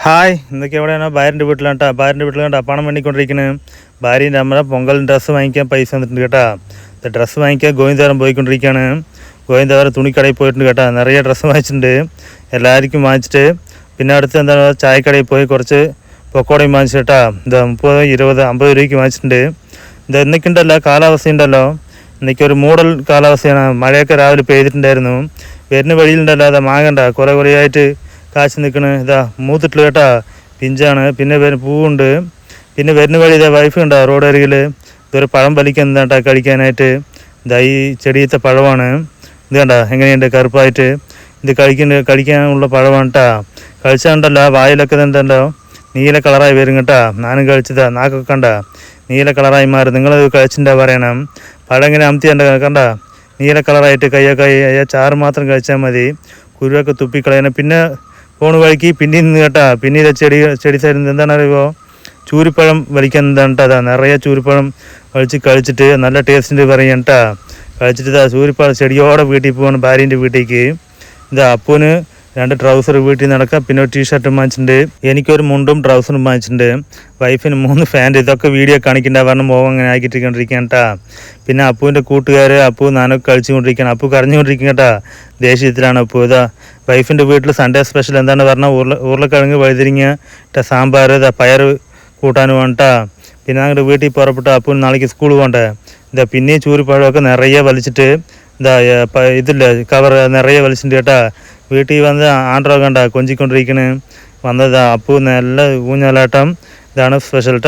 Hi, ഇന്നൊക്കെ എവിടെയാണ്? ഭാര്യൻ്റെ വീട്ടിലാണ്ടാ. ഭാര്യൻ്റെ വീട്ടിൽ കണ്ടാ പണം വേണ്ടിക്കൊണ്ടിരിക്കുന്നത്. ഭാര്യൻ്റെ നമ്മുടെ പൊങ്കൽ ഡ്രസ്സ് വാങ്ങിക്കാൻ പൈസ വന്നിട്ടുണ്ട് കേട്ടാ. ഡ്രസ്സ് വാങ്ങിക്കാൻ ഗോവിന്ദാവരം പോയിക്കൊണ്ടിരിക്കുകയാണ്. ഗോവിന്ദാവരം തുണിക്കടയിൽ പോയിട്ടുണ്ട് കേട്ടാ. നിറയെ ഡ്രസ്സ് വാങ്ങിച്ചിട്ടുണ്ട്, എല്ലാവർക്കും വാങ്ങിച്ചിട്ട്. പിന്നെ അടുത്ത് എന്താണ് ചായക്കടയിൽ പോയി കുറച്ച് പൊക്കോടയും വാങ്ങിച്ചു കേട്ടാ. ഇത് 30, 20, 50 രൂപയ്ക്ക് വാങ്ങിച്ചിട്ടുണ്ട്. ഇത് ഇന്നൊക്കെയുണ്ടല്ലോ കാലാവസ്ഥ ഉണ്ടല്ലോ, ഇന്നൊക്കെ മൂടൽ കാലാവസ്ഥയാണ്. മഴയൊക്കെ രാവിലെ പെയ്തിട്ടുണ്ടായിരുന്നു. വരുന്ന വഴിയിലുണ്ടല്ലോ അതാ മാങ്ങണ്ട കുറേ ആയിട്ട് കാശ് നിൽക്കണ്. ഇതാ മൂത്തിട്ടില്ല കേട്ടാ, പിഞ്ചാണ്. പിന്നെ പൂവുണ്ട്. പിന്നെ വരുന്ന വഴി ഇതാ വൈഫ് ഉണ്ടോ റോഡ് അരികിൽ ഇതൊരു പഴം വലിക്കാൻ എന്താട്ടാ കഴിക്കാനായിട്ട്. ഇതാ ഈ ചെടിയത്തെ പഴമാണ്. ഇത് കണ്ട എങ്ങനെയുണ്ട് കറുപ്പായിട്ട്. ഇത് കഴിക്കാനുള്ള പഴമാണ് കേട്ടാ. കഴിച്ചാണ്ടല്ലോ വായിലൊക്കെ എന്തല്ലോ നീല കളറായി വരും കേട്ടാ. ഞാനും കഴിച്ചതാ, നാക്കൊക്കെ കണ്ട നീല കളറായി മാറും. നിങ്ങളത് കഴിച്ചിട്ടാ പറയണം. പഴം ഇങ്ങനെ അമത്തിയണ്ട കണ്ട നീല കളറായിട്ട് കയ്യൊക്കെ ചാറ് മാത്രം കഴിച്ചാൽ മതി. കുരുവൊക്കെ തുപ്പിക്കളയണം. പിന്നെ പോണ് വഴിക്ക് പിന്നെ നിന്ന് കേട്ടാ. പിന്നെ ഇത് ചെടി സൈഡിൽ നിന്ന് എന്താണ് അറിയുമോ, ചൂരിപ്പഴം വലിക്കാൻ എന്താണ് കേട്ടോ. അതാ നിറയെ ചൂരിപ്പഴം കഴിച്ചിട്ട് നല്ല ടേസ്റ്റിൻ്റെ പറയാം കേട്ടാ. കഴിച്ചിട്ട് ഇതാ ചൂരിപ്പഴം ചെടിയോടെ വീട്ടിൽ പോകണം, ഭാര്യൻ്റെ വീട്ടിലേക്ക്. ഇതാ അപ്പൂന് 2 ട്രൗസർ വീട്ടിൽ നടക്കാം. പിന്നെ ഒരു ടീഷർട്ടും വാങ്ങിച്ചിട്ടുണ്ട്. എനിക്കൊരു മുണ്ടും ട്രൗസറും വാങ്ങിച്ചിട്ടുണ്ട്. വൈഫിന് 3 ഫാൻറ്റ്. ഇതൊക്കെ വീഡിയോ കാണിക്കണ്ട, കാരണം മോഹം അങ്ങനെ ആക്കിയിട്ടിരിക്കാൻ കേട്ടാ. പിന്നെ അപ്പൂൻ്റെ കൂട്ടുകാർ അപ്പൂ നാനൊക്കെ കഴിച്ചുകൊണ്ടിരിക്കുകയാണ്. അപ്പൂ കരഞ്ഞുകൊണ്ടിരിക്കും കേട്ടാ. ദേഷ്യത്തിലാണ് അപ്പൂ. ഇതാ വൈഫിൻ്റെ വീട്ടിൽ സൺഡേ സ്പെഷ്യൽ എന്താണ് പറഞ്ഞാൽ ഉരുളക്കിഴങ്ങ് വഴുതിരിങ്ങ സാമ്പാർ, ഇതാ പയർ കൂട്ടാനും വേണ്ടാ. പിന്നെ ഞങ്ങളുടെ വീട്ടിൽ പുറപ്പെട്ട അപ്പൂന് നാളേക്ക് സ്കൂൾ പോകണ്ടേ. ഇതാ പിന്നെയും ചൂരിപ്പഴമൊക്കെ നിറയെ വലിച്ചിട്ട് ഇതാ ഇതില്ലേ കവർ നിറയെ വലിച്ചിട്ടുണ്ട് കേട്ടാ. വീട്ടിൽ വന്ന് ആൻഡ്രോ കണ്ട കൊഞ്ചിക്കൊണ്ടിരിക്കണ് വന്നതാ. അപ്പൂ നല്ല ഊഞ്ഞാലാട്ടം. ഇതാണ് സ്പെഷ്യൽ കേട്ടോ.